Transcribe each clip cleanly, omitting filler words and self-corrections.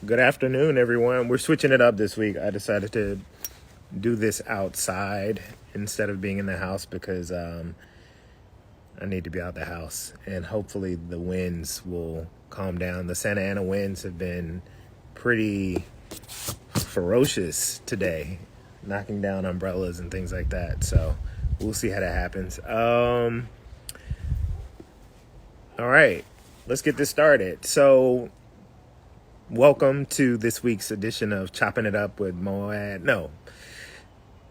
Good afternoon, everyone. We're switching it up this week. I decided to do this outside instead of being in the house because I need to be out the house, and hopefully the winds will calm down. The Santa Ana winds have been pretty ferocious today, knocking down umbrellas and things like that. So we'll see how that happens. All right, let's get this started. So welcome to this week's edition of Chopping It Up with MoAD. No,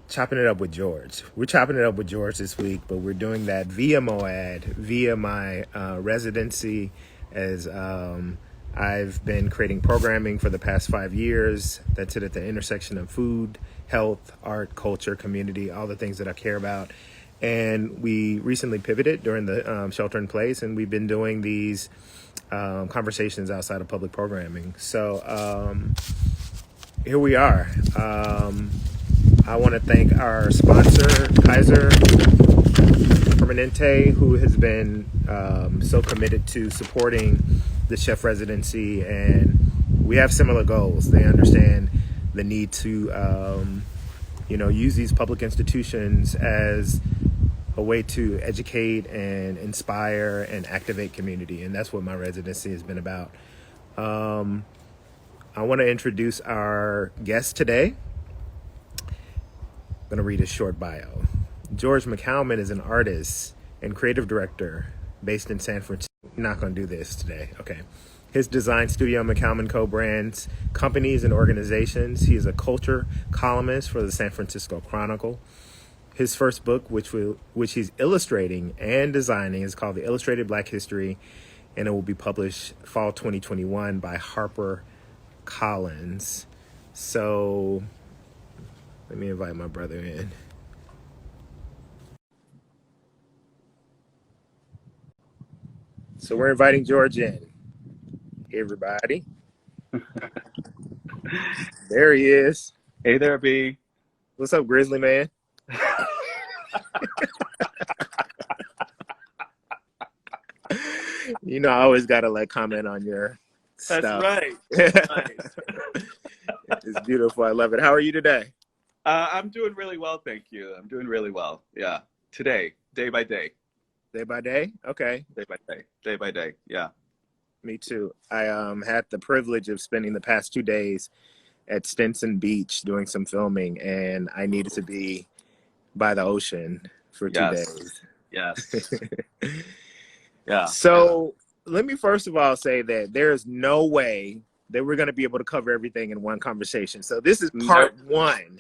Chopping It Up with George. We're chopping it up with George this week, but we're doing that via MoAD, via my residency, as I've been creating programming for the past 5 years that's at the intersection of food, health, art, culture, community, all the things that I care about. And we recently pivoted during the shelter in place, and we've been doing these conversations outside of public programming. So here we are. I want to thank our sponsor, Kaiser Permanente, who has been so committed to supporting the chef residency, and we have similar goals. They understand the need to, use these public institutions as a way to educate and inspire and activate community, and that's what my residency has been about. I want to introduce our guest today. I'm going to read his short bio. George McCalman is an artist and creative director based in San Francisco. I'm not going to do this today. Okay. His design studio, McCalmanCo, brands companies and organizations. He is a culture columnist for the San Francisco Chronicle. His first book, which he's illustrating and designing, is called The Illustrated Black History, and it will be published fall 2021 by Harper Collins. So let me invite my brother in. So we're inviting George in. Hey, everybody. There he is. Hey there, B. What's up, Grizzly Man? I always got to comment on your stuff. That's right. That's right. It's beautiful. I love it. How are you today? I'm doing really well, thank you. I'm doing really well. Yeah. Today, day by day. Day by day? Okay. Day by day. Day by day. Yeah. Me too. I had the privilege of spending the past 2 days at Stinson Beach doing some filming, and I needed to be by the ocean for 2 days. Yes. Yeah. So let me first of all say that there's no way that we're going to be able to cover everything in one conversation. So this is part one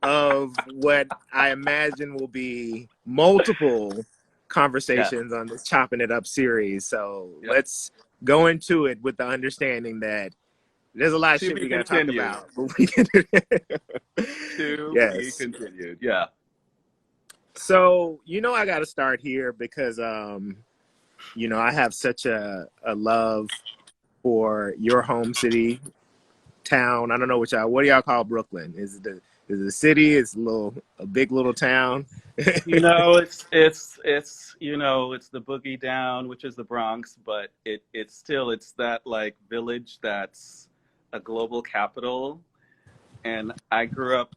of what I imagine will be multiple conversations on this Chopping It Up series. So let's go into it with the understanding that there's a lot of shit we got to talk about. But we can be continued. Yeah. So, I got to start here because, I have such a love for your home city, town. I don't know what do y'all call Brooklyn? Is it a city? It's a big little town. It's the boogie down, which is the Bronx, but it's that village that's a global capital. And I grew up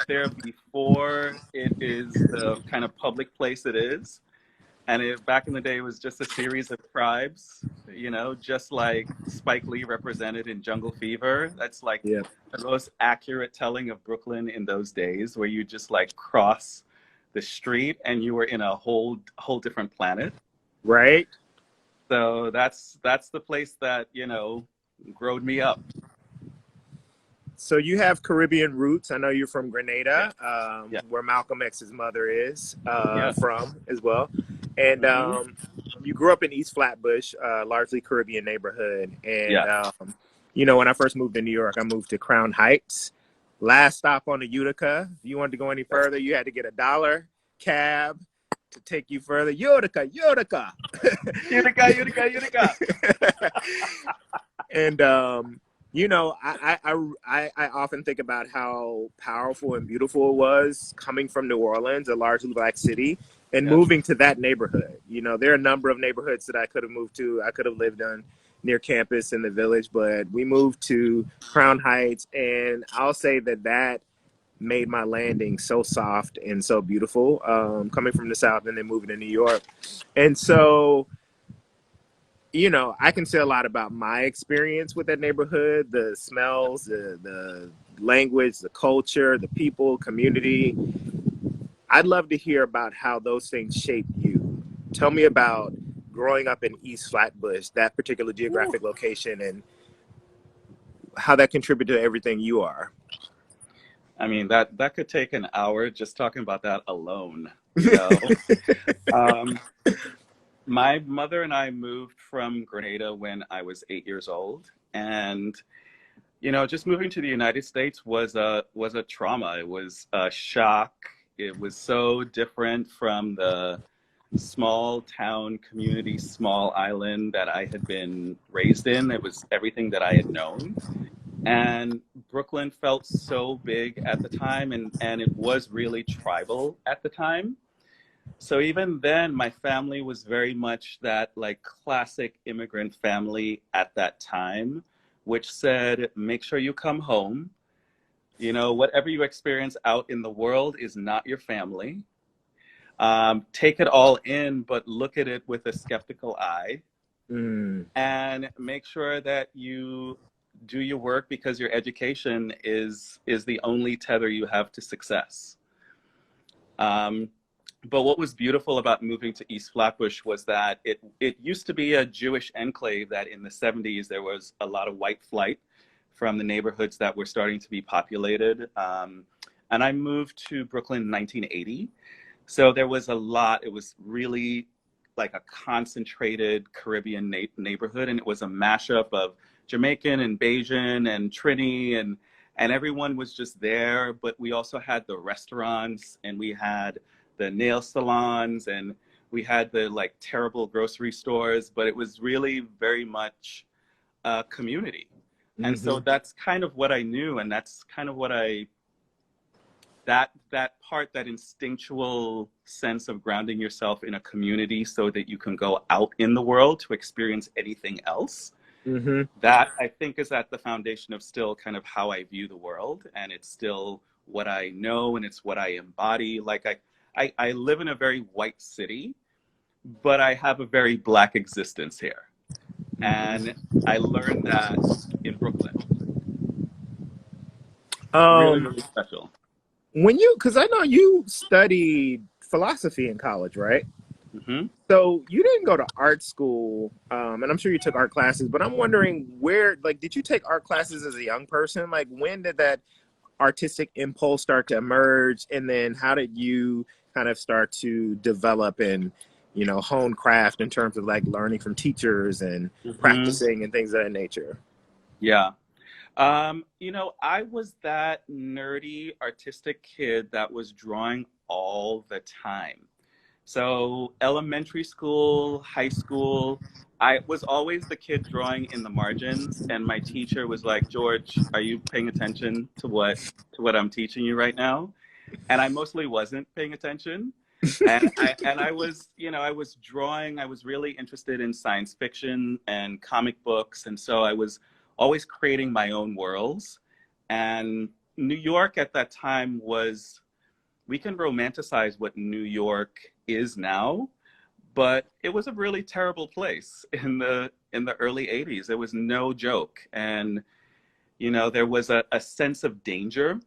there before it is the kind of public place it is. And back in the day, it was just a series of tribes, just like Spike Lee represented in Jungle Fever. That's the most accurate telling of Brooklyn in those days, where you just cross the street and you were in a whole different planet. Right. So that's the place that, growed me up. So you have Caribbean roots. I know you're from Grenada, where Malcolm X's mother is from as well. And you grew up in East Flatbush, largely Caribbean neighborhood. And, when I first moved to New York, I moved to Crown Heights. Last stop on the Utica. If you wanted to go any further, you had to get $1 cab to take you further. Utica. Utica. And, I often think about how powerful and beautiful it was coming from New Orleans, a largely black city, and moving to that neighborhood. There are a number of neighborhoods that I could have moved to, I could have lived in, near campus in the Village, but we moved to Crown Heights, and I'll say that that made my landing so soft and so beautiful, coming from the South and then moving to New York. And so, you know, I can say a lot about my experience with that neighborhood, the smells, the language, the culture, the people, community. I'd love to hear about how those things shape you. Tell me about growing up in East Flatbush, that particular Whew. geographic location, and how that contributed to everything you are. I mean, that could take an hour just talking about that alone, you know. Um, my mother and I moved from Grenada when I was 8 years old, and just moving to the United States was a trauma. It was a shock. It was so different from the small town community, small island that I had been raised in. It was everything that I had known. And Brooklyn felt so big at the time, and it was really tribal at the time. So even then, my family was very much that like classic immigrant family at that time, which said, make sure you come home. Whatever you experience out in the world is not your family. Take it all in, but look at it with a skeptical eye, Mm, and make sure that you do your work because your education is the only tether you have to success. Um, but what was beautiful about moving to East Flatbush was that it used to be a Jewish enclave, that in the 70s there was a lot of white flight from the neighborhoods that were starting to be populated. And I moved to Brooklyn in 1980. So there was a lot. It was really like a concentrated Caribbean neighborhood, and it was a mashup of Jamaican and Bajan and Trini, and everyone was just there. But we also had the restaurants, and we had the nail salons, and we had the like terrible grocery stores. But it was really very much a community, and so hmm that's kind of what I knew, and that's kind of what I that part, that instinctual sense of grounding yourself in a community so that you can go out in the world to experience anything else. hmm That I think is at the foundation of still kind of how I view the world, and it's still what I know, and it's what I embody. Like I live in a very white city, but I have a very black existence here, and I learned that in Brooklyn. Really, Um, really special. when you, because I know you studied philosophy in college, right? Hmm. So you didn't go to art school, and I'm sure you took art classes, but I'm wondering where, like, did you take art classes as a young person? Like, when did that artistic impulse start to emerge, and then how did you kind of start to develop and, you know, hone craft in terms of like learning from teachers and Hmm. practicing and things of that nature? Yeah. I was that nerdy, artistic kid that was drawing all the time. So, elementary school, high school, I was always the kid drawing in the margins, and my teacher was like, "George, are you paying attention to what I'm teaching you right now?" And I mostly wasn't paying attention. And I was, I was drawing. I was really interested in science fiction and comic books, and so I was always creating my own worlds. And New York at that time was, we can romanticize what New York is now, but it was a really terrible place in the early 80s. It was no joke. And there was a sense of danger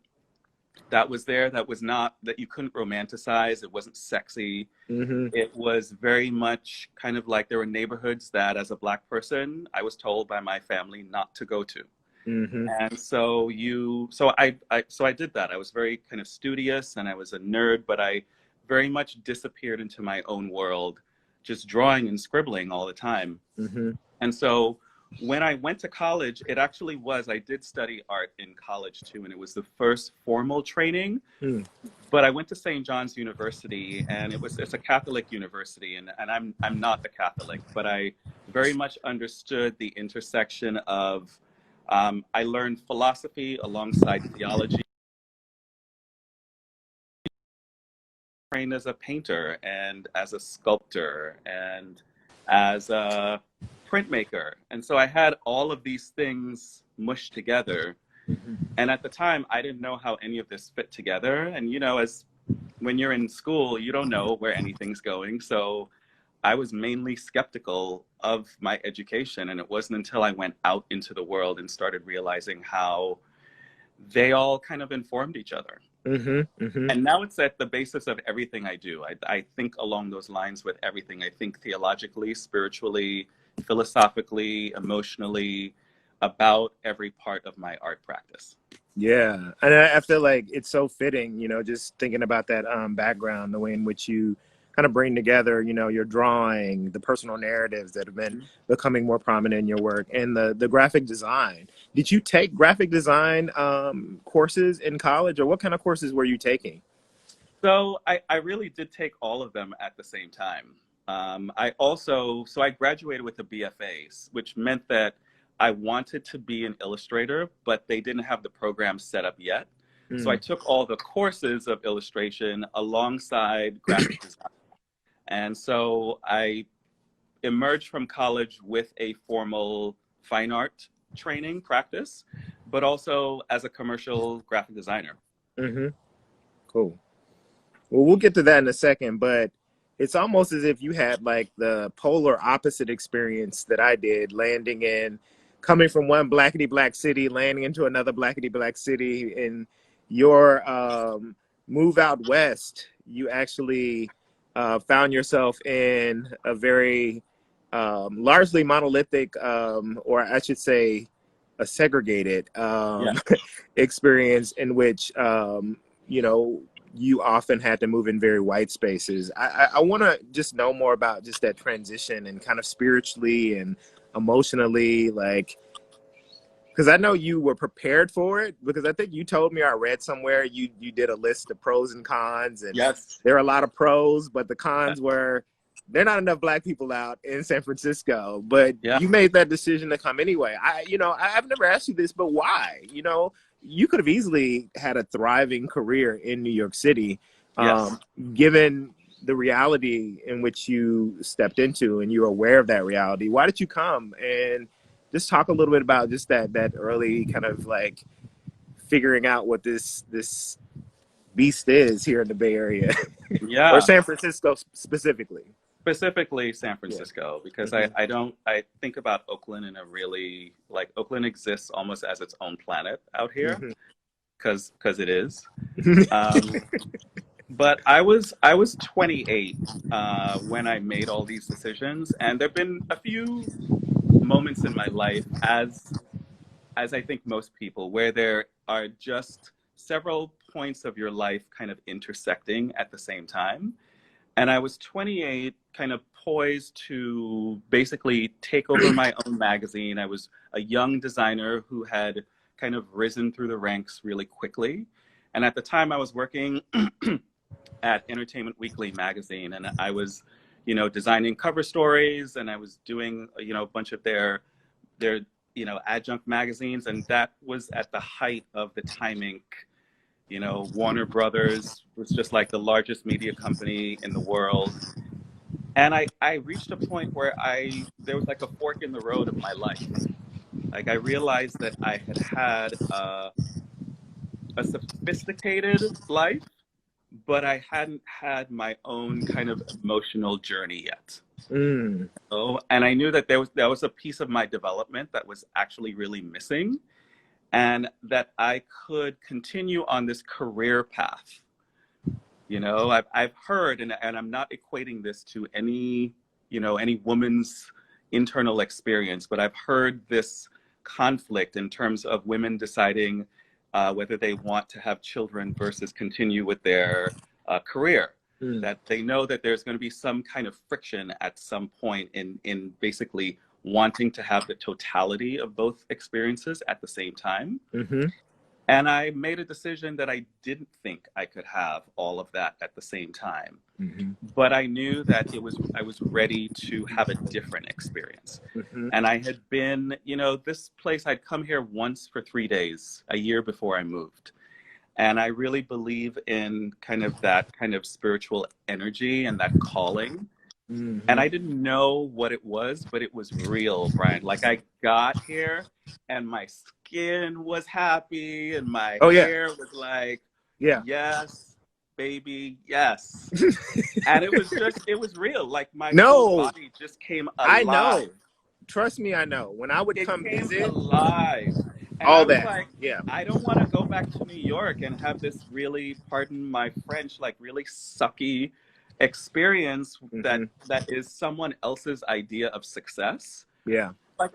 that was there, that was not, that you couldn't romanticize. It wasn't sexy. Mm-hmm. It was very much kind of like, there were neighborhoods that as a black person I was told by my family not to go to. Mm-hmm. And so I did that. I was very kind of studious, and I was a nerd, but I very much disappeared into my own world, just drawing and scribbling all the time. Mm-hmm. And so when I went to college, it actually was, I did study art in college too, and it was the first formal training. Mm-hmm. But I went to St. John's University, and it's a Catholic university, and I'm not a Catholic, but I very much understood the intersection of, I learned philosophy alongside theology, trained as a painter and as a sculptor, and as a printmaker. And so I had all of these things mushed together. And at the time, I didn't know how any of this fit together. And, as when you're in school, you don't know where anything's going. So I was mainly skeptical of my education. And it wasn't until I went out into the world and started realizing how they all kind of informed each other. And now it's at the basis of everything I do. I think along those lines with everything. I think theologically, spiritually, philosophically, emotionally, about every part of my art practice. Yeah, and I feel like it's so fitting, just thinking about that background, the way in which you kind of bring together, your drawing, the personal narratives that have been becoming more prominent in your work, and the graphic design. Did you take graphic design courses in college, or what kind of courses were you taking? So I really did take all of them at the same time. I graduated with a BFA, which meant that I wanted to be an illustrator, but they didn't have the program set up yet. So I took all the courses of illustration alongside graphic design. And so I emerged from college with a formal fine art training practice, but also as a commercial graphic designer. Cool. Well, we'll get to that in a second, but it's almost as if you had like the polar opposite experience that I did, coming from one blackety black city, landing into another blackety black city. In your move out west, you actually found yourself in a very largely monolithic, or I should say, a segregated Yeah. experience in which, you often had to move in very white spaces. I want to just know more about just that transition and kind of spiritually and emotionally, like, because I know you were prepared for it, because I think you told me, I read somewhere, you did a list of pros and cons, and Yes. there are a lot of pros, but the cons were there are not enough black people out in San Francisco. But Yeah. you made that decision to come anyway. I've never asked you this, but why? You could have easily had a thriving career in New York City, Yes. given the reality in which you stepped into, and you're aware of that reality. Why did you come? And just talk a little bit about just that early kind of like figuring out what this beast is here in the Bay Area or Yeah. San Francisco specifically. Specifically San Yeah. Francisco, because Mhm. I think about Oakland in a really, like, Oakland exists almost as its own planet out here, Mhm. because it is. But I was 28 when I made all these decisions, and there've been a few moments in my life, as I think most people, where there are just several points of your life kind of intersecting at the same time. And I was 28, kind of poised to basically take over my own magazine. I was a young designer who had kind of risen through the ranks really quickly. And at the time, I was working at Entertainment Weekly magazine, and I was, designing cover stories, and I was doing, a bunch of their adjunct magazines, and that was at the height of the Time Inc. Warner Brothers was just like the largest media company in the world. And I reached a point where there was like a fork in the road of my life. Like, I realized that I had had a sophisticated life, but I hadn't had my own kind of emotional journey yet. Mm. Oh, and I knew that there was a piece of my development that was actually really missing, and that I could continue on this career path. I've heard, and I'm not equating this to any woman's internal experience, but I've heard this conflict in terms of women deciding whether they want to have children versus continue with their career. Mm. That they know that there's going to be some kind of friction at some point in basically wanting to have the totality of both experiences at the same time. Mm-hmm. And I made a decision that I didn't think I could have all of that at the same time. Mm-hmm. But I knew that I was ready to have a different experience. Mm-hmm. And I had been, this place, I'd come here once for 3 days a year before I moved. And I really believe in kind of that kind of spiritual energy and that calling. And Mm-hmm. I didn't know what it was, but it was real, Brian. Like I got here and my skin was happy and my Oh yeah, hair was like, yeah. yes, baby, yes. And it was real. Like my whole No, body just came I alive. know. Trust me, I know. When I would It come came visit, alive. And all I was that. like, Yeah. I don't want to go back to New York and have this really, pardon my French, like really sucky experience Mm-hmm. that is someone else's idea of success. Yeah.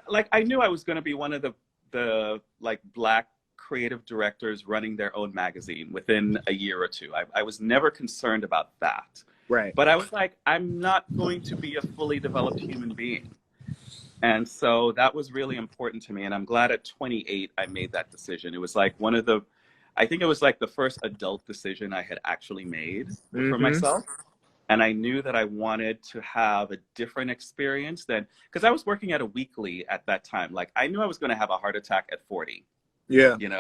Like I knew I was going to be one of the like black creative directors running their own magazine within a year or two. I was never concerned about that. Right. But I was like, I'm not going to be a fully developed human being. And so that was really important to me. And I'm glad at 28 I made that decision. It was like I think it was like the first adult decision I had actually made for Mm-hmm. myself. And I knew that I wanted to have a different experience than, because I was working at a weekly at that time. Like I knew I was going to have a heart attack at 40, Yeah. you know,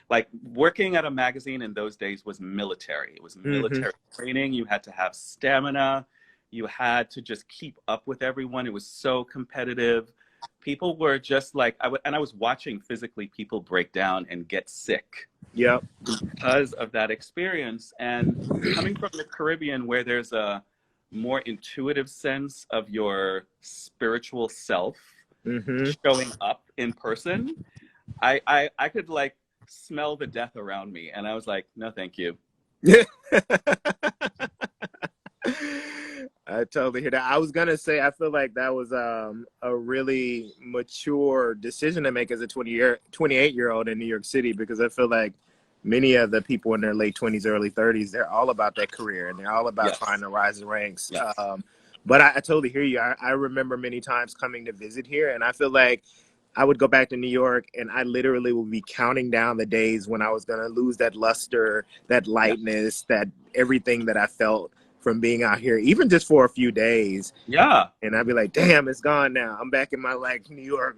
like working at a magazine in those days was military. It was Mm-hmm. military training. You had to have stamina. You had to just keep up with everyone. It was so competitive. People were just like, and I was watching physically people break down and get sick Yep. because of that experience. And coming from the Caribbean, where there's a more intuitive sense of your spiritual self Mm-hmm. showing up in person, I could like smell the death around me. And I was like, no, thank you. Yeah. I totally hear that. I was gonna say I feel like that was a really mature decision to make as a 28-year-old in New York City, because I feel like many of the people in their late 20s, early 30s, they're all about that career and they're all about trying Yes. to rise the ranks. Yes. But I totally hear you. I remember many times coming to visit here, and I feel like I would go back to New York and I literally would be counting down the days when I was going to lose that luster, that Yeah. lightness, that everything that I felt from being out here, even just for a few days. Yeah. And I'd be like, damn, it's gone now. I'm back in my like New York.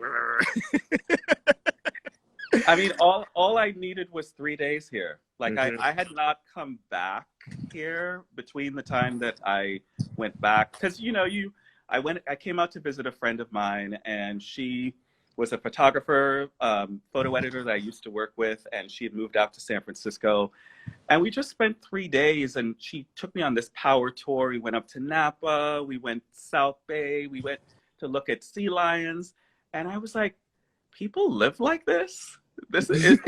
I mean, all I needed was 3 days here. Like Mm-hmm. I had not come back here between the time that I went back, because I came out to visit a friend of mine, and she was a photographer, photo editor that I used to work with, and she had moved out to San Francisco, and we just spent 3 days, and she took me on this power tour. We went up to Napa, we went South Bay, we went to look at sea lions, and I was like, people live like this? This is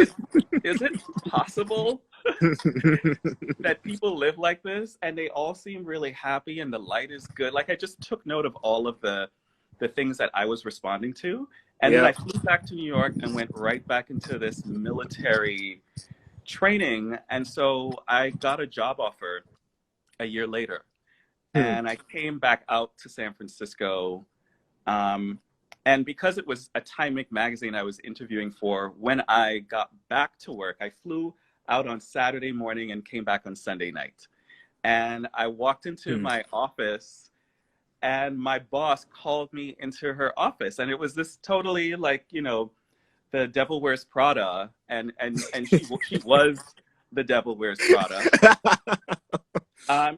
it possible that people live like this? And they all seem really happy and the light is good. Like I just took note of all of the things that I was responding to. And then I Yep. flew back to New York and went right back into this military training. And so I got a job offer a year later. Hmm. And I came back out to San Francisco. Um, and because it was a Time Inc. magazine I was interviewing for, when I got back to work, I flew out on Saturday morning and came back on Sunday night. And I walked into Hmm. my office, and my boss called me into her office. And it was this totally like, the Devil Wears Prada. And she was the Devil Wears Prada.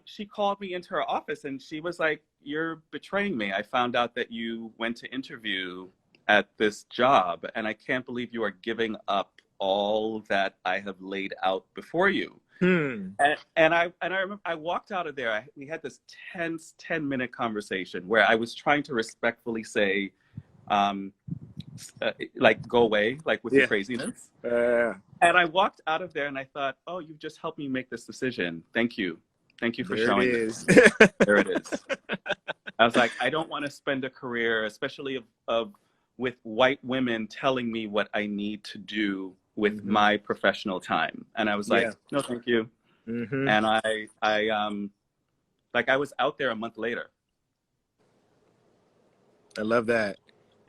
She called me into her office and she was like, "You're betraying me. I found out that you went to interview at this job, and I can't believe you are giving up all that I have laid out before you." Hmm. And I remember I walked out of there. We had this tense 10-minute conversation where I was trying to respectfully say, um, like, go away, like with your Yeah. craziness. Uh, And I walked out of there and I thought, oh, you've just helped me make this decision. Thank you. Thank you for there it showing this is. to me. There it is. I was like, I don't want to spend a career, especially of with white women telling me what I need to do with Mm-hmm. my professional time. And I was Yeah. like, no, thank you. Mm-hmm. And I was out there a month later. I love that.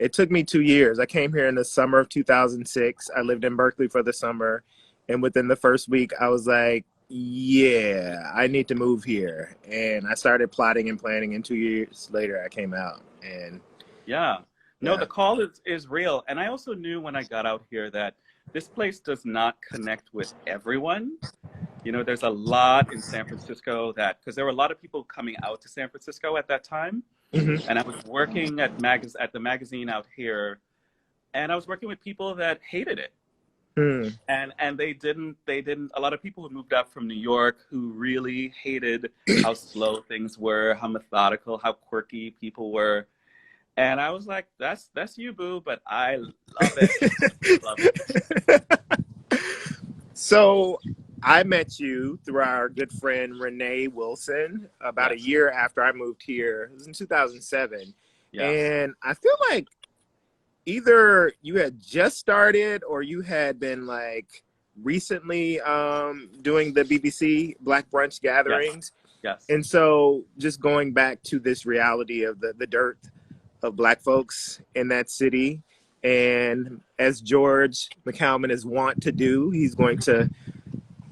It took me 2 years. I came here in the summer of 2006. I lived in Berkeley for the summer. And within the first week, I was like, yeah, I need to move here. And I started plotting and planning. And 2 years later, I came out. And Yeah. No, yeah. the call is real. And I also knew when I got out here that this place does not connect with everyone. You know, there's a lot in San Francisco that, because there were a lot of people coming out to San Francisco at that time. Hmm. And I was working at the magazine out here, and I was working with people that hated it. Hmm. And they didn't a lot of people who moved up from New York who really hated how slow things were, how methodical, how quirky people were. And I was like, that's you, boo, but I love it. Love it. So I met you through our good friend Renee Wilson about a Yes. year after I moved here. It was in 2007. Yes. And I feel like either you had just started or you had been like recently doing the BBC Black Brunch Yes. gatherings. Yes. And so just going back to this reality of the dirt of Black folks in that city. And as George McCalman is wont to do, he's going to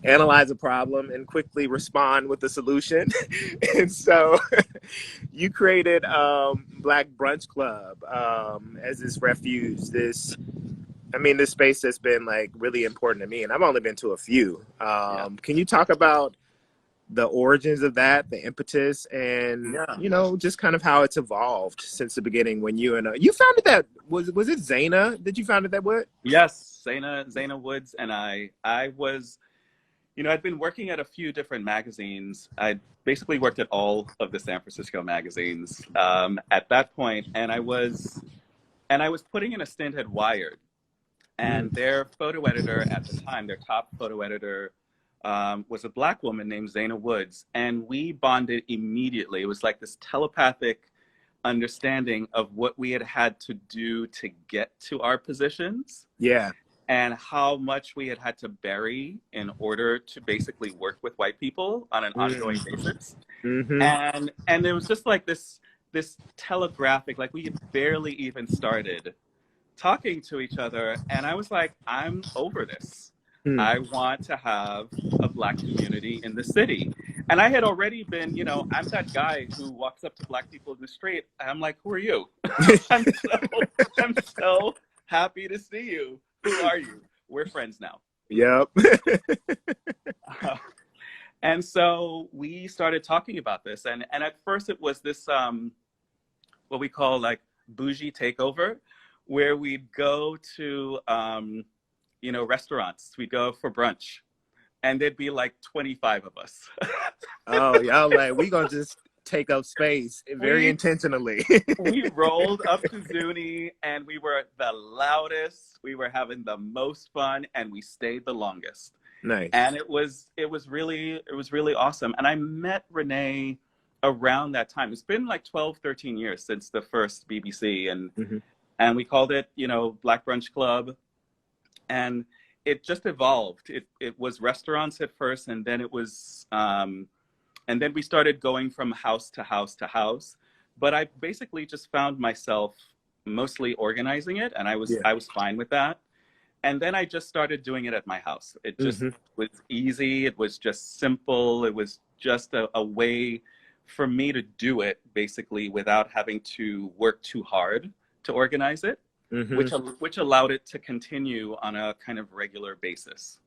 analyze a problem and quickly respond with a solution. And so you created Black Brunch Club as this refuge, this space that's been like really important to me. And I've only been to a few. Yeah. Can you talk about the origins of that, the impetus, and Yeah. just kind of how it's evolved since the beginning when you founded that? Was it Zaina that you founded that with? Yes. Zaina Woods and I was, I'd been working at a few different magazines. I basically worked at all of the San Francisco magazines at that point, and I was putting in a stint at Wired, and Mm. their photo editor at the time, their top photo editor, was a Black woman named Zaina Woods, and we bonded immediately. It was like this telepathic understanding of what we had had to do to get to our positions Yeah. and how much we had to bury in order to basically work with white people on an ongoing Mm. basis. Mm-hmm. And it was just like this telegraphic, like we had barely even started talking to each other, and I was like, I'm over this. I Mm. want to have a Black community in the city. And I had already been, I'm that guy who walks up to Black people in the street. And I'm like, who are you? I'm so happy to see you. Who are you? We're friends now. Yep. Uh, and so we started talking about this. And at first it was this what we call like bougie takeover, where we'd go to restaurants. We'd go for brunch, and there'd be like 25 of us. Oh, y'all like we gonna just take up space very we intentionally. we rolled up to Zuni, and we were the loudest. We were having the most fun, and we stayed the longest. Nice. And it was really awesome. And I met Renee around that time. It's been like 12, 13 years since the first BBC, and Mm-hmm. and we called it, Black Brunch Club. And it just evolved. It was restaurants at first, and then and then we started going from house to house to house. But I basically just found myself mostly organizing it, and I was Yeah. I was fine with that. And then I just started doing it at my house. It just Mm-hmm. was easy. It was just simple. It was just a way for me to do it basically without having to work too hard to organize it, Mm-hmm. which allowed it to continue on a kind of regular basis.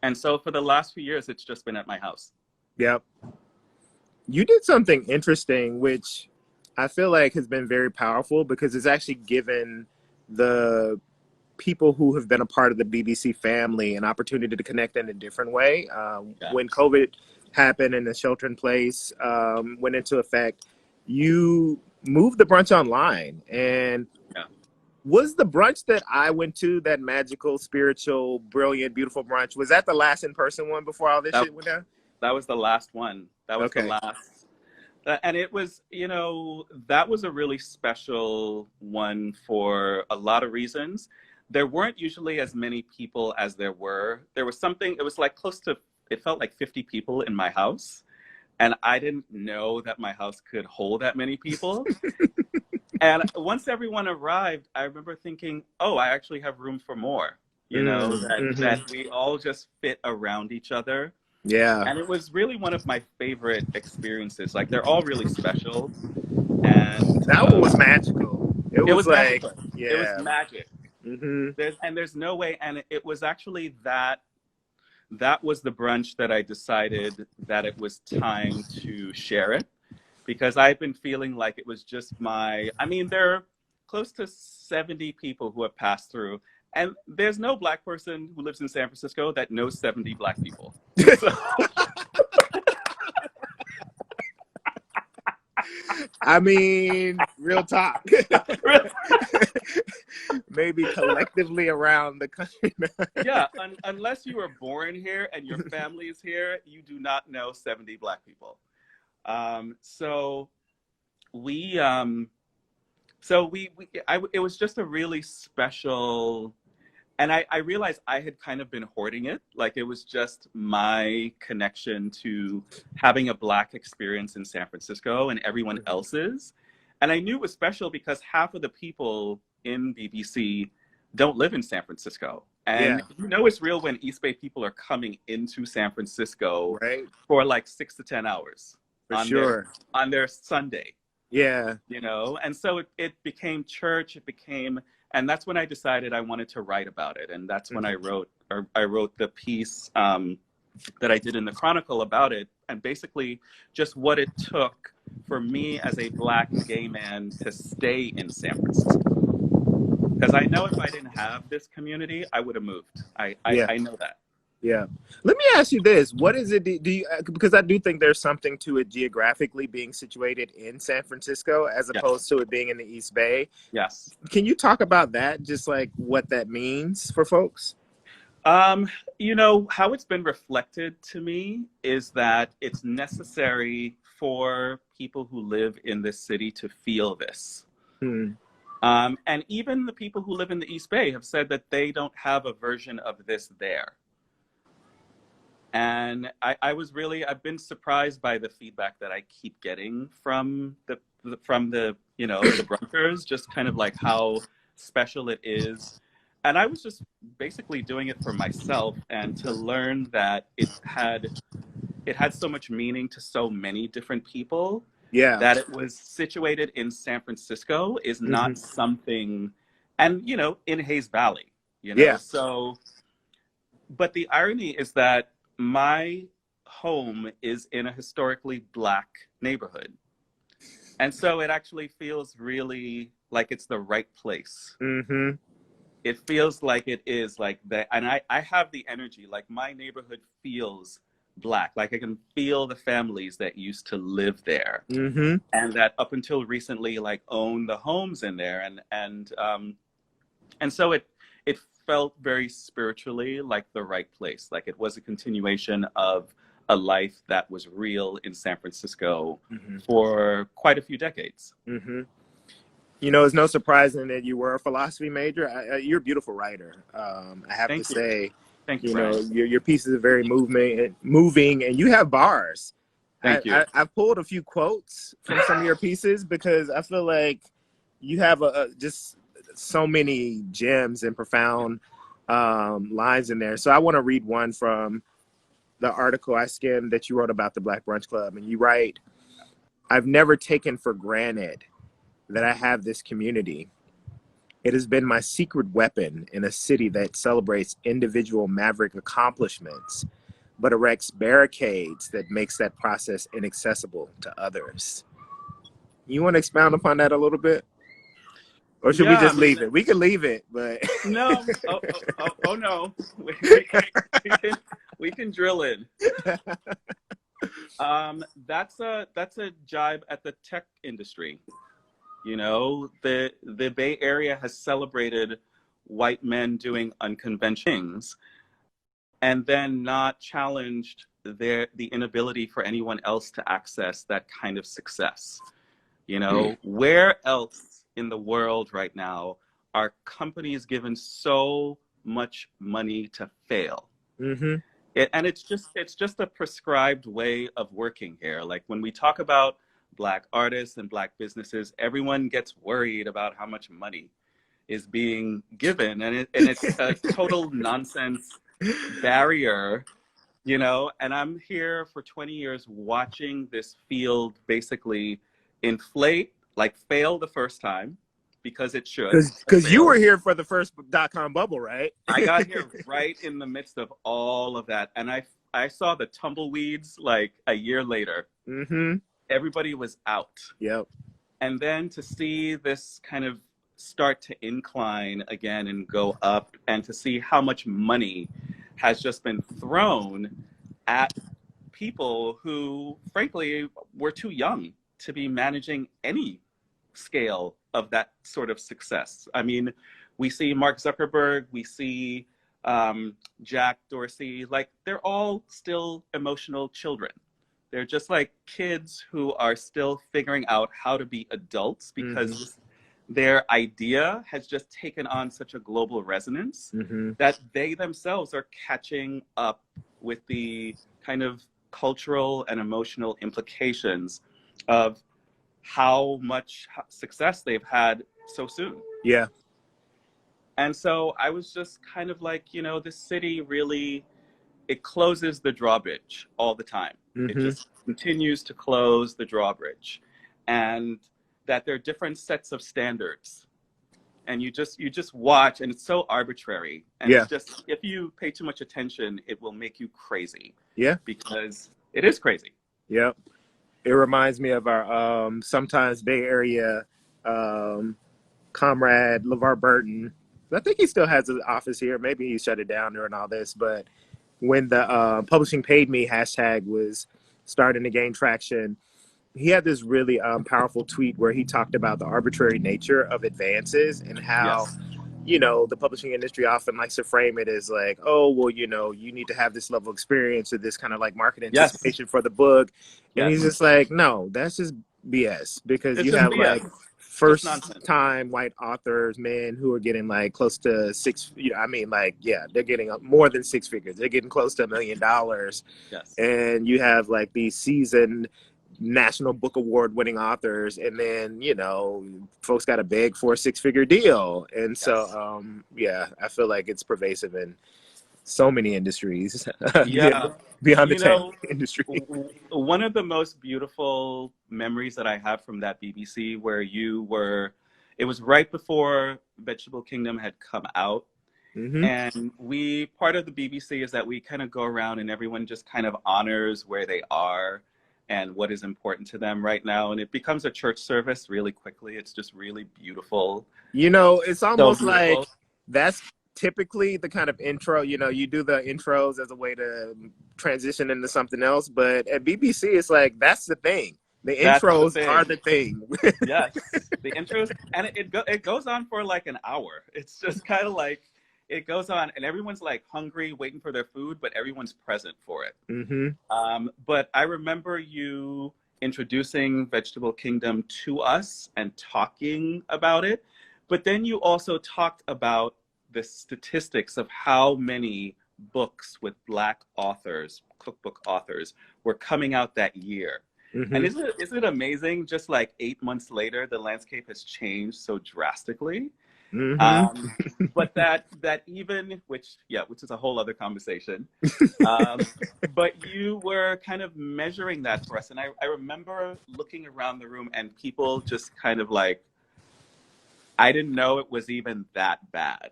And so for the last few years, it's just been at my house. Yep. You did something interesting, which I feel like has been very powerful because it's actually given the people who have been a part of the BBC family an opportunity to connect in a different way. Yeah. When COVID happened and the shelter in place went into effect, you moved the brunch online. And Yeah. was the brunch that I went to, that magical, spiritual, brilliant, beautiful brunch, was that the last in-person one before all this That, shit went down? that was the last one. That was the Okay. last. And it was, that was a really special one for a lot of reasons. There weren't usually as many people as there were. There was something, it was like it felt like 50 people in my house. And I didn't know that my house could hold that many people. And once everyone arrived, I remember thinking, oh, I actually have room for more, that Mm-hmm. we all just fit around each other. Yeah. And it was really one of my favorite experiences. Like they're all really special. And That one was magical. It it was was like, magical. It was yeah. magic. Mm-hmm. There's no way. And it was actually that that was the brunch that I decided that it was time to share it, because I've been feeling like it was just I mean, there are close to 70 people who have passed through, and there's no Black person who lives in San Francisco that knows 70 Black people. So, I mean, real talk. Maybe collectively around the country. yeah, unless you were born here and your family is here, you do not know 70 Black people. So we, it was just a really special, and I realized I had kind of been hoarding it. Like, it was just my connection to having a Black experience in San Francisco and everyone else's. And I knew it was special because half of the people in BBC don't live in San Francisco. And Yeah. you know it's real when East Bay people are coming into San Francisco Right. for like 6 to 10 hours For on sure. their Sunday. Yeah. You know, and so it became church. It became, and that's when I decided I wanted to write about it, and that's when I wrote the piece that I did in the Chronicle about it, and basically just what it took for me as a Black gay man to stay in San Francisco. Because I know if I didn't have this community, I would have moved. Yeah. I know that. Yeah. Let me ask you this. What is it, do you, because I do think there's something to it geographically being situated in San Francisco as opposed to it being in the East Bay. Yes. Can you talk about that? Just like what that means for folks? You know, how it's been reflected to me is that it's necessary for people who live in this city to feel this. And even the people who live in the East Bay have said that they don't have a version of this there. And I've been surprised by the feedback that I keep getting from the you know, the brunchers, just kind of like how special it is. And I was just basically doing it for myself, and to learn that it had so much meaning to so many different people. Yeah. That it was situated in San Francisco is not something, and you know, in Hayes Valley, you know. Yeah. So, but the irony is that my home is in a historically Black neighborhood. And so it actually feels really like it's the right place. It feels like it is like that. And I have the energy, like my neighborhood feels Black. Like I can feel the families that used to live there. And that up until recently, like own the homes in there. And so it felt very spiritually like the right place. Like it was a continuation of a life that was real in San Francisco for quite a few decades. You know, it's no surprising that you were a philosophy major. You're a beautiful writer. I have to say, Thank you, you know, Bryant. your pieces are very moving, and you have bars. Thank you. I pulled a few quotes from some of your pieces because I feel like you have just so many gems and profound lines in there. So I want to read one from the article I skimmed that you wrote about the Black Brunch Club. And you write, "I've never taken for granted that I have this community. It has been my secret weapon in a city that celebrates individual maverick accomplishments, but erects barricades that makes that process inaccessible to others." You want to expound upon that a little bit? Or should we just leave it? We can leave it, but no. Oh no. We can drill in. That's a jibe at the tech industry. You know, the Bay Area has celebrated white men doing unconventional things, and then not challenged the inability for anyone else to access that kind of success. You know, where else in the world right now are companies given so much money to fail? And it's just a prescribed way of working here. Like when we talk about Black artists and Black businesses, everyone gets worried about how much money is being given, and it's a total nonsense barrier, you know. And I'm here for 20 years watching this field basically inflate, like fail the first time, because it should have Because you were failed. here for the first .com bubble, right? I got here right in the midst of all of that, and I saw the tumbleweeds like a year later. Mm-hmm. Everybody was out. Yep. And then to see this kind of start to incline again and go up, and to see how much money has just been thrown at people who, frankly, were too young to be managing any scale of that sort of success. I mean, we see Mark Zuckerberg, we see Jack Dorsey, like they're all still emotional children. They're just like kids who are still figuring out how to be adults because their idea has just taken on such a global resonance that they themselves are catching up with the kind of cultural and emotional implications of how much success they've had so soon. Yeah. And so I was just kind of like, you know, this city really, it closes the drawbridge all the time. It just continues to close the drawbridge, and that there are different sets of standards, and you just watch, and it's so arbitrary, and it's just, if you pay too much attention, it will make you crazy. Yeah, because it is crazy. Yep. It reminds me of our sometimes Bay Area comrade LeVar Burton. I think he still has an office here. Maybe he shut it down during all this, but when the publishing paid me hashtag was starting to gain traction, he had this really powerful tweet where he talked about the arbitrary nature of advances and how, you know, the publishing industry often likes to frame it as like, oh, well, you know, you need to have this level of experience or this kind of like market anticipation for the book. And he's just like, no, that's just BS, because It's you just have BS. like first time white authors, men who are getting like close to they're getting more than six figures. They're getting close to $1 million. Yes. And you have like these seasoned National Book Award winning authors, and then, you know, folks got to beg for a six-figure deal. And so I feel like it's pervasive in so many industries. Beyond the tech industry. One of the most beautiful memories that I have from that BBC, where it was right before Vegetable Kingdom had come out. And part of the BBC is that we kind of go around and everyone just kind of honors where they are and what is important to them right now. And it becomes a church service really quickly. It's just really beautiful. You know, it's almost like that's typically the kind of intro, you know, you do the intros as a way to transition into something else. But at BBC, it's like, that's the thing. The intros are the thing. Yes, the intros. And it goes on for like an hour. It's just kind of like, it goes on and everyone's like hungry, waiting for their food, but everyone's present for it. But I remember you introducing Vegetable Kingdom to us and talking about it. But then you also talked about the statistics of how many books with Black authors, cookbook authors, were coming out that year. And isn't it amazing? Just like 8 months later, the landscape has changed so drastically. But that even, which is a whole other conversation. But you were kind of measuring that for us. And I remember looking around the room and people just kind of like, I didn't know it was even that bad.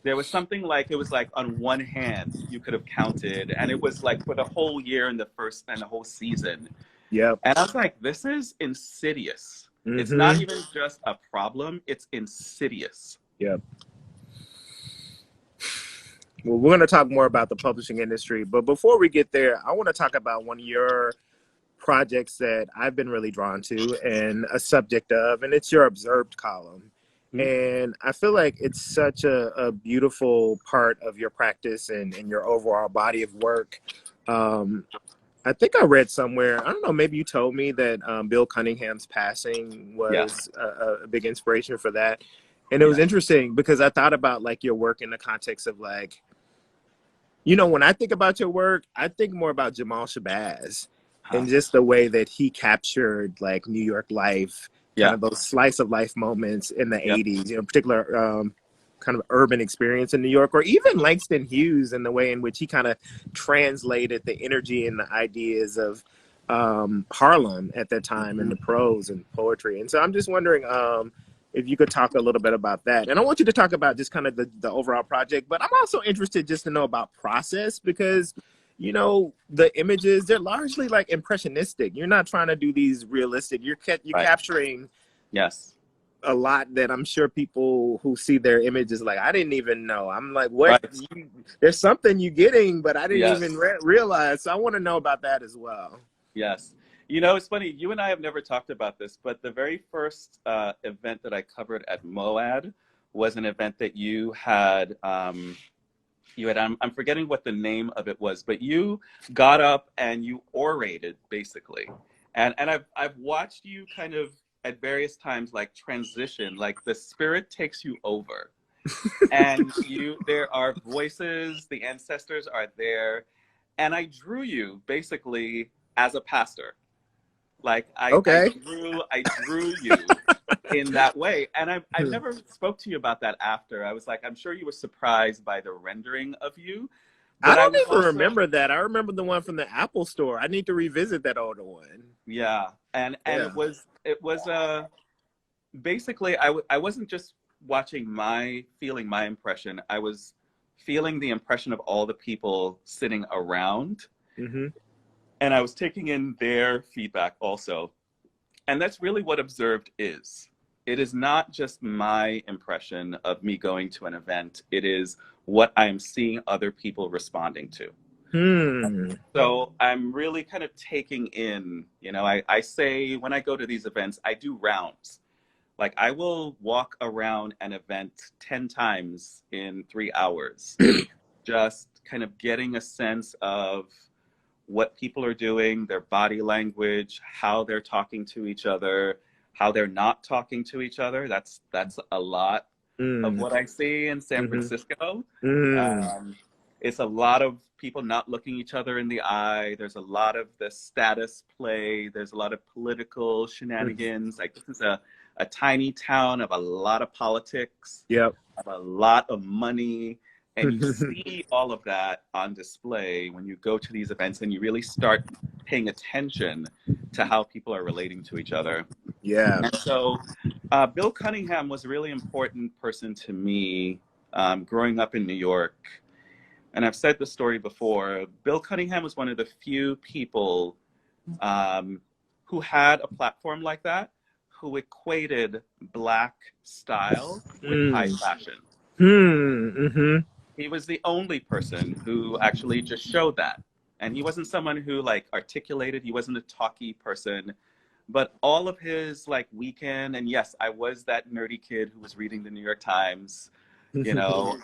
There was something like, it was like on one hand, you could have counted, and it was like for the whole year and the whole season. And I was like, this is insidious. It's not even just a problem, it's insidious. Well, we're going to talk more about the publishing industry, but before we get there, I want to talk about one of your projects that I've been really drawn to and a subject of, and it's your Observed column. And I feel like it's such a beautiful part of your practice and your overall body of work. I think I read somewhere, I don't know, maybe you told me that Bill Cunningham's passing was a big inspiration for that. And it was interesting because I thought about like your work in the context of like, you know, when I think about your work, I think more about Jamal Shabazz and just the way that he captured like New York life, kind of those slice of life moments in the 80s, you know, particular kind of urban experience in New York, or even Langston Hughes and the way in which he kind of translated the energy and the ideas of Harlem at that time in the prose and poetry. And so I'm just wondering, if you could talk a little bit about that. And I want you to talk about just kind of the overall project, but I'm also interested just to know about process because, you know, the images, they're largely like impressionistic. You're not trying to do these realistic. You're Right. capturing Yes. a lot that I'm sure people who see their images like, I didn't even know. I'm like, what? Right. There's something you're getting, but I didn't even Yes. realize. So I want to know about that as well. Yes. You know, it's funny. You and I have never talked about this, but the very first event that I covered at MoAD was an event that you had. I'm forgetting what the name of it was, but you got up and you orated basically, and I've watched you kind of at various times like transition, like the spirit takes you over, and there are voices, the ancestors are there, and I drew you basically as a pastor. Like Okay. I drew you in that way. And I never spoke to you about that after. I was like, I'm sure you were surprised by the rendering of you, I but I don't was even also, remember that. I remember the one from the Apple store. I need to revisit that older one. yeah. And Yeah. it was basically I wasn't just watching feeling my impression. I was feeling the impression of all the people sitting around, Mm-hmm. and I was taking in their feedback also. And that's really what observed is. It is not just my impression of me going to an event, it is what I'm seeing other people responding to. Hmm. So I'm really kind of taking in, I say when I go to these events, I do rounds. Like I will walk around an event 10 times in 3 hours, just kind of getting a sense of what people are doing, their body language, how they're talking to each other, how they're not talking to each other. That's a lot of Mm. what I see in San Mm-hmm. Francisco. Mm. Um, it's a lot of people not looking each other in the eye. There's a lot of the status play. There's a lot of political shenanigans. Like this is a tiny town of a lot of politics, Yep. of a lot of money. And you see all of that on display when you go to these events and you really start paying attention to how people are relating to each other. Yeah. And so Bill Cunningham was a really important person to me growing up in New York. And I've said the story before. Bill Cunningham was one of the few people who had a platform like that, who equated Black style with high Mm. fashion. Mm-hmm. He was the only person who actually just showed that. And he wasn't someone who like articulated, he wasn't a talky person, but all of his like weekend, and yes, I was that nerdy kid who was reading the New York Times,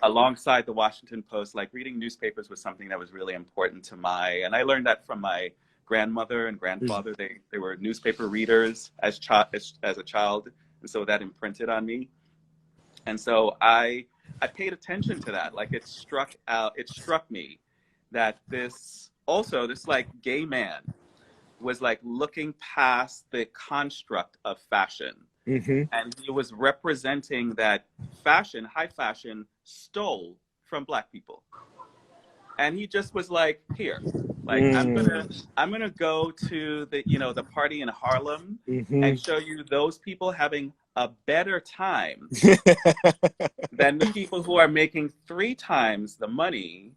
alongside the Washington Post. Like reading newspapers was something that was really important to and I learned that from my grandmother and grandfather. They were newspaper readers as a child, and so that imprinted on me. And so I paid attention to that. Like it struck me that this like gay man was like looking past the construct of fashion, Mm-hmm. and he was representing that fashion, high fashion, stole from Black people. And he just was like, here, like Mm. I'm gonna go to the party in Harlem Mm-hmm. and show you those people having a better time than the people who are making 3 times the money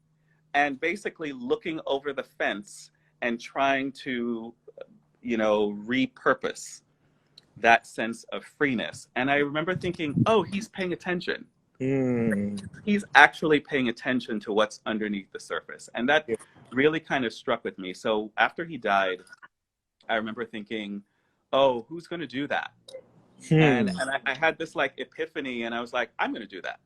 and basically looking over the fence and trying to, repurpose that sense of freeness. And I remember thinking, oh, he's paying attention. Mm. He's actually paying attention to what's underneath the surface. And that Yeah. really kind of struck with me. So after he died, I remember thinking, oh, who's going to do that? Hmm. And I had this like epiphany, and I was like, I'm going to do that.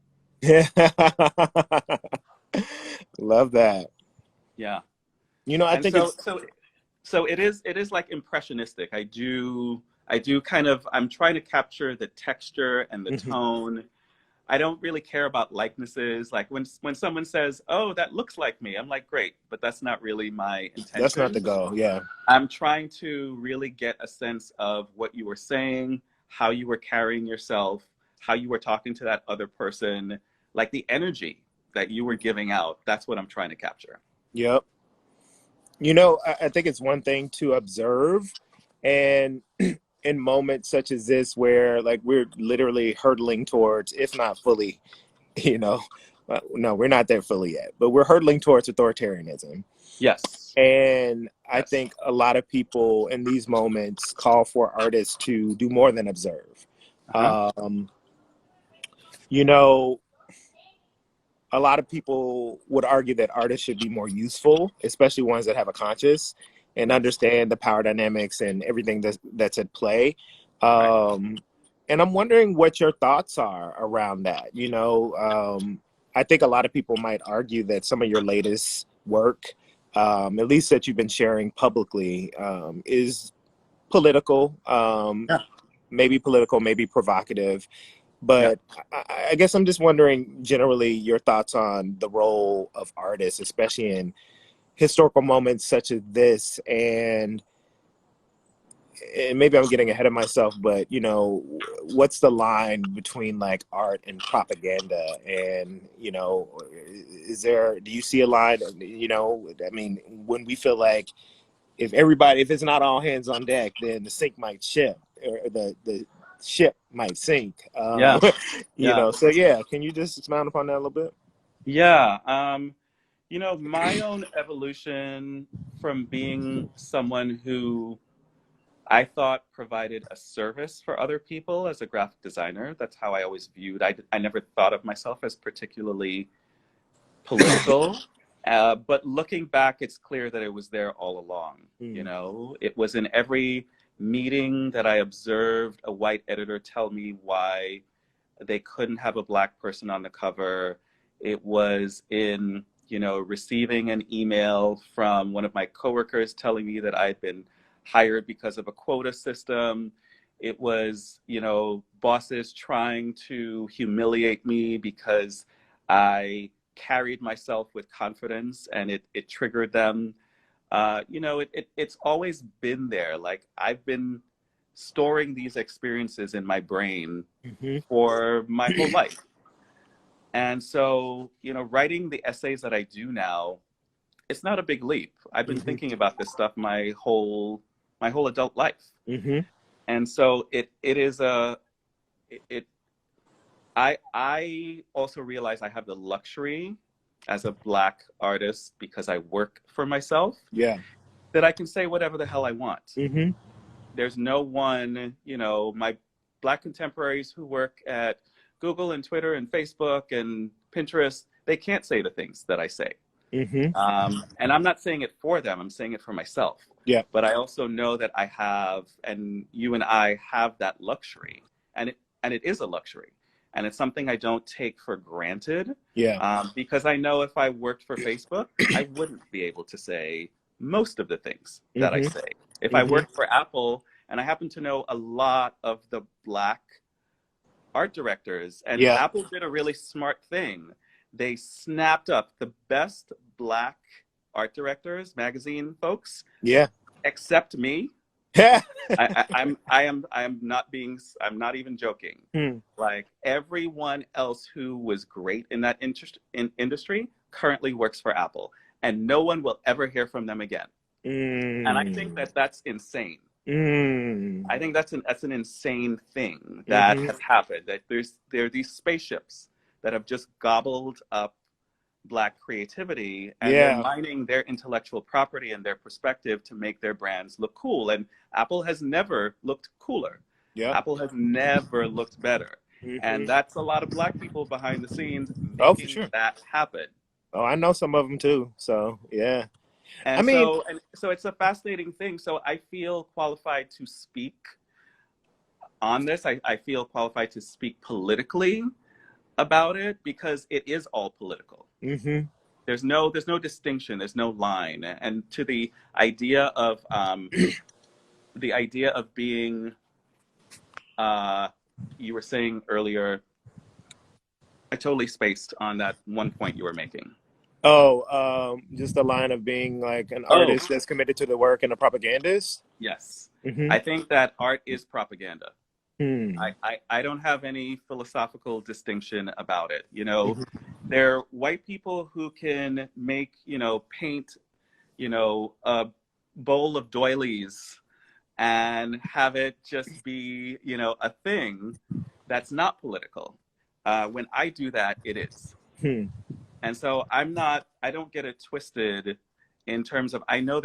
Love that. Yeah. I And think it's so it is like impressionistic. I do kind of, I'm trying to capture the texture and the mhm. tone. I don't really care about likenesses. Like when someone says, "Oh, that looks like me," I'm like, "Great," but that's not really my That's not the intention. goal. Yeah. I'm trying to really get a sense of what you were saying, how you were carrying yourself, how you were talking to that other person, like the energy that you were giving out. That's what I'm trying to capture. Yep. I think it's one thing to observe, and in moments such as this where like we're literally hurtling towards, if not fully, you know, no, we're not there fully yet, but we're hurtling towards authoritarianism. Yes. And I Yes. think a lot of people in these moments call for artists to do more than observe. Uh-huh. You know, a lot of people would argue that artists should be more useful, especially ones that have a conscience and Yes. understand the power dynamics and everything that's at play. Right. And I'm wondering what your thoughts are around that. I think a lot of people might argue that some of your latest work, at least that you've been sharing publicly, is political, Yeah. maybe provocative. Yeah. But I guess I'm just wondering generally your thoughts on the role of artists, especially in historical moments such as this. And maybe I'm getting ahead of myself, but what's the line between like art and propaganda? And do you see a line? I mean, when we feel like if it's not all hands on deck, then the sink might ship, or the ship might sink. Yeah. Yeah. So yeah, can you just expound upon that a little bit? Yeah. My own evolution from being someone who I thought provided a service for other people as a graphic designer. That's how I always viewed. I never thought of myself as particularly political. But looking back, it's clear that it was there all along. Mm. It was in every meeting that I observed a white editor tell me why they couldn't have a Black person on the cover. It was in, receiving an email from one of my coworkers telling me that I'd been hired because of a quota system. It was, bosses trying to humiliate me because I carried myself with confidence and it triggered them. It's always been there. Like I've been storing these experiences in my brain Mm-hmm. for my whole life. And so, writing the essays that I do now, it's not a big leap. I've been Mm-hmm. thinking about this stuff my whole adult life. Mm-hmm. And so it is it I also realize I have the luxury as a Black artist because I work for myself Yeah. that I can say whatever the hell I want. Mm-hmm. There's no one, my Black contemporaries who work at Google and Twitter and Facebook and Pinterest, they can't say the things that I say. Mm-hmm. And I'm not saying it for them, I'm saying it for myself. Yeah. But I also know that I have, and you and I have that luxury. And it is a luxury. And it's something I don't take for granted. Yeah. Because I know if I worked for Facebook, I wouldn't be able to say most of the things that I Mm-hmm. say. If I Mm-hmm. worked for Apple, and I happen to know a lot of the Black art directors, and Yeah. Apple did a really smart thing. They snapped up the best Black art directors, magazine folks, Yeah. except me. Yeah. I'm not even joking. Hmm. Like everyone else who was great in that industry currently works for Apple, and no one will ever hear from them again. And I think Mm. that that's insane. Mm. I think that's an insane thing that Mm-hmm. has happened. That there are these spaceships that have just gobbled up Black creativity, and they're Yeah. mining their intellectual property and their perspective to make their brands look cool. And Apple has never looked cooler. Yep. Apple has never looked better. And Mm-hmm. that's a lot of Black people behind the scenes Oh, for making sure. that happen. Oh, I know some of them too. So yeah. I And mean, so it's a fascinating thing. So I feel qualified to speak on this. I feel qualified to speak politically about it because it is all political. mm-hmm. There's no distinction. There's no line. And to the idea of being, you were saying earlier, I totally spaced on that one point you were making. Just the line of being like an Oh, artist that's committed to the work and a propagandist. yes. Mm-hmm. I think that art is propaganda. Hmm. I don't have any philosophical distinction about it. Mm-hmm. There are white people who can paint, a bowl of doilies and have it just be, a thing that's not political. When I do that, it is. Hmm. And so I don't get it twisted in terms of, I know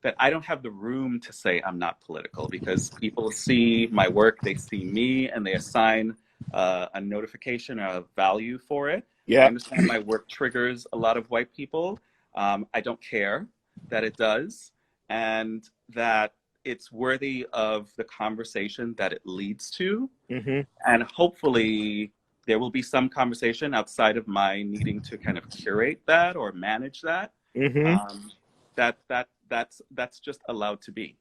that I don't have the room to say I'm not political because people see my work, they see me, and they assign a notification of value for it. I Yeah. understand my work triggers a lot of white people. I don't care that it does, and that it's worthy of the conversation that it leads to. Mm-hmm. And hopefully, there will be some conversation outside of my needing to kind of curate that or manage that. Mm-hmm. Um, that's just allowed to be.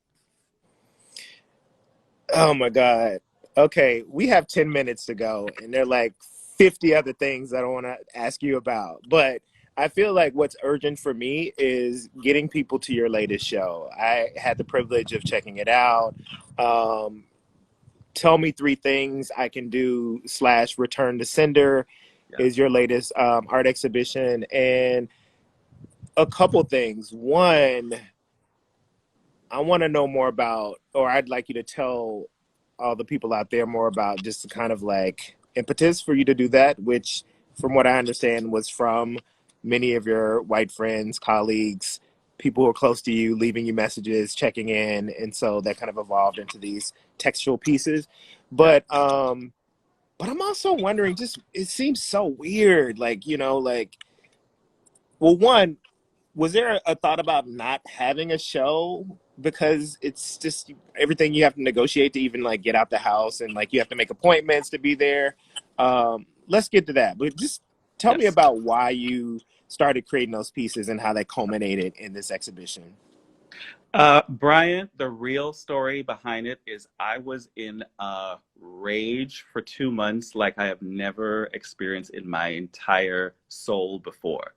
Oh my God. Okay, we have 10 minutes to go, and there are like 50 other things that I want to ask you about. But I feel like what's urgent for me is getting people to your latest show. I had the privilege of checking it out. Um, Tell me three things I can do slash return to sender Yeah. is your latest art exhibition. And a couple things. One, I want to know more about, or I'd like you to tell all the people out there more about just the kind of like impetus for you to do that, which, from what I understand, was from many of your white friends, colleagues, people who are close to you, leaving you messages, checking in, and so that kind of evolved into these textual pieces. Yeah. But I'm also wondering, just it seems so weird, like like well, one, was there a thought about not having a show because it's just everything you have to negotiate to even like get out the house and like you have to make appointments to be there. Let's get to that, but just tell me Yes. about why you started creating those pieces and how they culminated in this exhibition. Bryant, the real story behind it is I was in a rage for 2 months like I have never experienced in my entire soul before.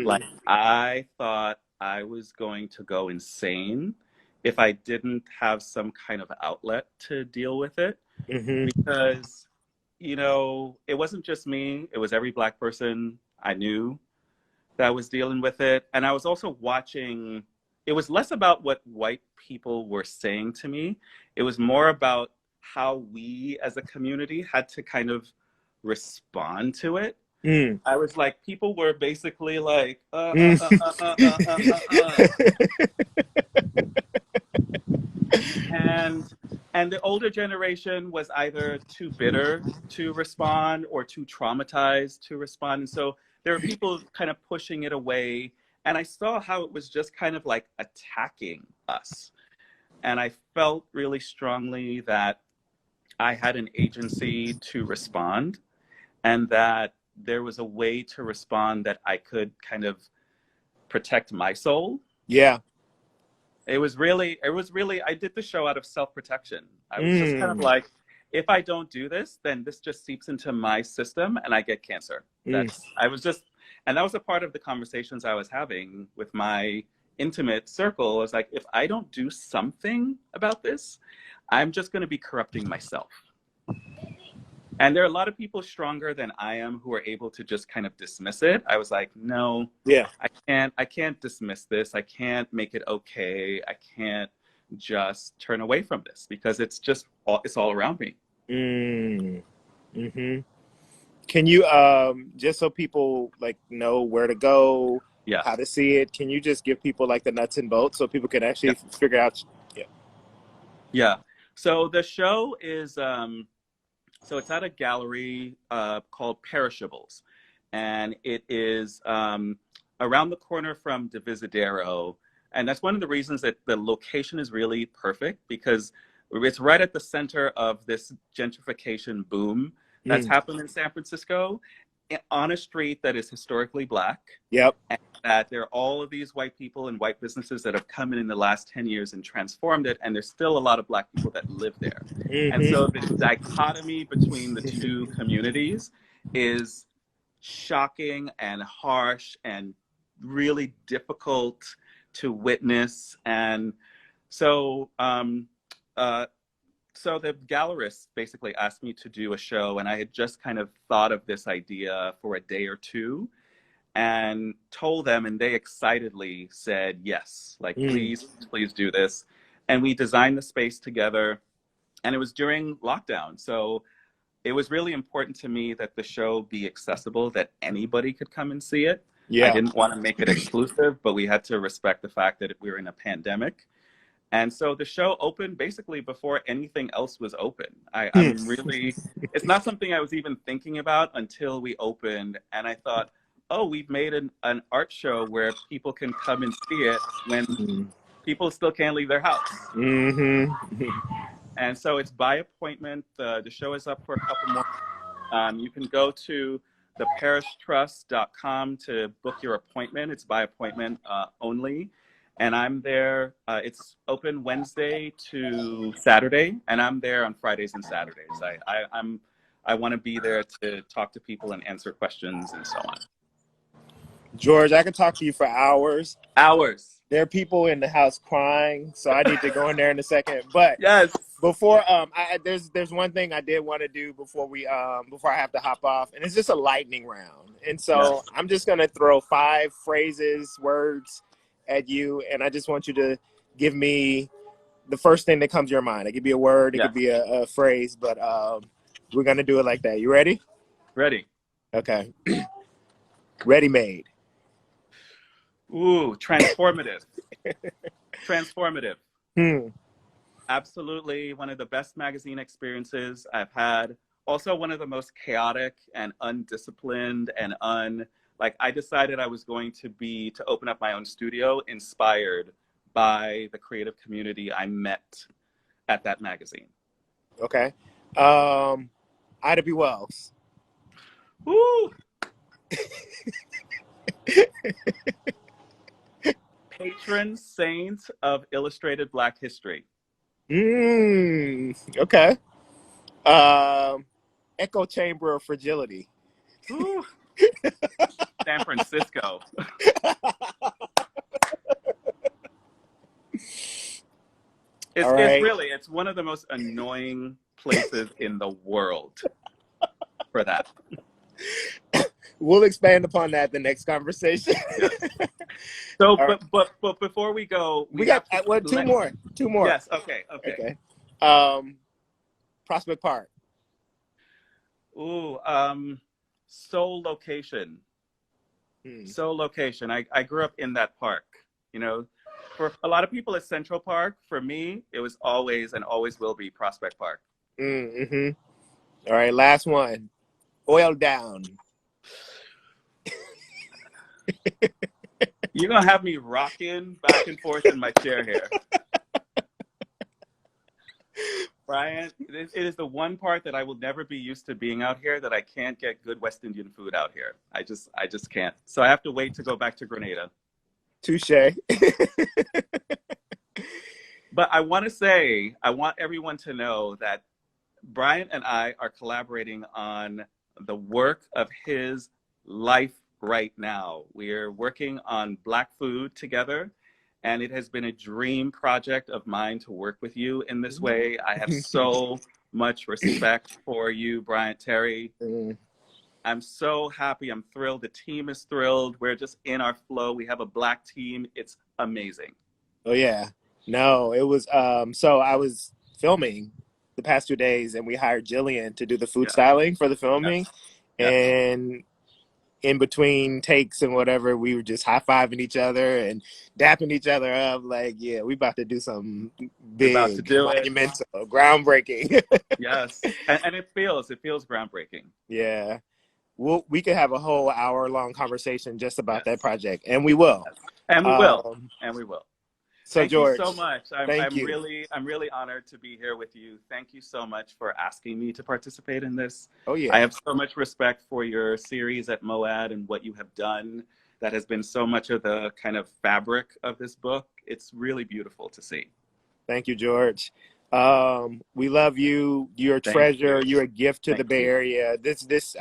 Like, Mm, I thought I was going to go insane if I didn't have some kind of outlet to deal with it. mm-hmm, Because, it wasn't just me, it was every Black person I knew that was dealing with it. And I was also watching, it was less about what white people were saying to me, it was more about how we as a community had to kind of respond to it. mm, I was like, people were basically like, mm. and the older generation was either too bitter to respond or too traumatized to respond. And so there were people kind of pushing it away. And I saw how it was just kind of like attacking us. And I felt really strongly that I had an agency to respond and that there was a way to respond that I could kind of protect my soul. Yeah. I did the show out of self-protection. I was just kind of Mm, like, if I don't do this, then this just seeps into my system and I get cancer. mm. And that was a part of the conversations I was having with my intimate circle. I was like, if I don't do something about this, I'm just going to be corrupting myself. And there are a lot of people stronger than I am who are able to just kind of dismiss it. I was like, no, Yeah. I can't dismiss this. I can't make it okay. I can't just turn away from this because it's all around me. Mm, mm-hmm. Can you just so people like know where to go, Yeah. how to see it, can you just give people like the nuts and bolts so people can Yeah. actually figure out? Yeah. Yeah. So the show is so it's at a gallery called Perishables, and it is around the corner from Divisadero, and that's one of the reasons that the location is really perfect because it's right at the center of this gentrification boom that's Mm, happened in San Francisco, on a street that is historically Black, yep. and that there are all of these white people and white businesses that have come in the last 10 years and transformed it, and there's still a lot of Black people that live there. And so the Mm-hmm. dichotomy between the two communities is shocking and harsh and really difficult to witness. And so, uh, so the gallerist basically asked me to do a show, and I had just kind of thought of this idea for a day or two and told them, and they excitedly said yes, like Mm, please do this. and we designed the space together. And it was during lockdown. So it was really important to me that the show be accessible, that anybody could come and see it. I Yeah. didn't want to make it exclusive, but we had to respect the fact that we were in a pandemic. And so the show opened basically before anything else was open. I'm really, it's not something I was even thinking about until we opened. And I thought, oh, we've made an art show where people can come and see it when people still can't leave their house. Mm-hmm. And so it's by appointment. The show is up for a couple more. You can go to theparishtrust.com to book your appointment. It's by appointment only. And I'm there. It's open Wednesday to Saturday, and I'm there on Fridays and Saturdays. I want to be there to talk to people and answer questions and so on. George, I could talk to you for hours. Hours. There are people in the house crying, so I need to go in there in a second. But yes, before there's one thing I did want to do before I have to hop off, and it's just a lightning round. And so I'm just gonna throw 5 phrases, words at you, and I just want you to give me the first thing that comes to your mind. It could be a word, it could be a phrase, but we're gonna do it like that. You ready? Ready. Okay. Ready-made. Ooh, transformative. Transformative. Absolutely one of the best magazine experiences I've had. Also one of the most chaotic and undisciplined and I decided I was going to open up my own studio inspired by the creative community I met at that magazine. Okay. Ida B. Wells. Woo! Patron saint of illustrated Black history. Okay. Echo chamber of fragility. San Francisco. It's one of the most annoying places in the world for that. We'll expand upon that the next conversation. Yes. So, but before we go, we got two more. Yes. Okay. Prospect Park. Ooh, Soul Location. Soul Location. I grew up in that park. You know, for a lot of people, it's Central Park. For me, it was always and always will be Prospect Park. Mm-hmm. All right, last one. Oil down. You're gonna have me rocking back and forth in my chair here. Bryant, it is the one part that I will never be used to being out here, that I can't get good West Indian food out here. I just can't. So I have to wait to go back to Grenada. Touche. But I want everyone to know that Bryant and I are collaborating on the work of his life right now. We're working on Black food together, and it has been a dream project of mine to work with you in this way. I have so much respect for you, Bryant Terry. I'm so happy. I'm thrilled. The team is thrilled. We're just in our flow. We have a Black team. It's amazing. Oh, yeah. No, it was, so I was filming the past 2 days, and we hired Jillian to do the food styling for the filming. And in between takes and whatever, we were just high-fiving each other and dapping each other up. Like, yeah, we about to do something big, monumental, groundbreaking. Yes. And it feels groundbreaking. Yeah. We could have a whole hour-long conversation just about that project, and we will. And we will. And we will. So, thank George, you so much. I'm really honored to be here with you. Thank you so much for asking me to participate in this. Oh, yeah. I have so much respect for your series at MoAD and what you have done. That has been so much of the kind of fabric of this book. It's really beautiful to see. Thank you, George. We love you. You're a treasure. You're a gift to the Bay Area.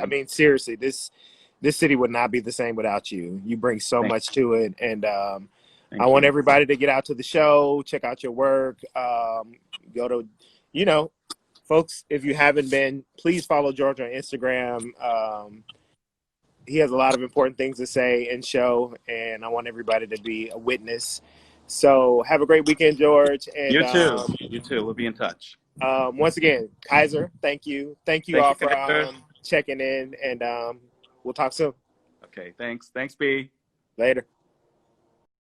I mean, seriously, this city would not be the same without you. You bring so much to it. And I want everybody to get out to the show, check out your work, go to, folks, if you haven't been, please follow George on Instagram. He has a lot of important things to say and show, and I want everybody to be a witness So have a great weekend, George. And You too. You too. We'll be in touch. once again, Kaiser, thank you. Thank you Thank all you, for Kaiser. checking in, and we'll talk soon. Okay, thanks. Thanks, B. Later.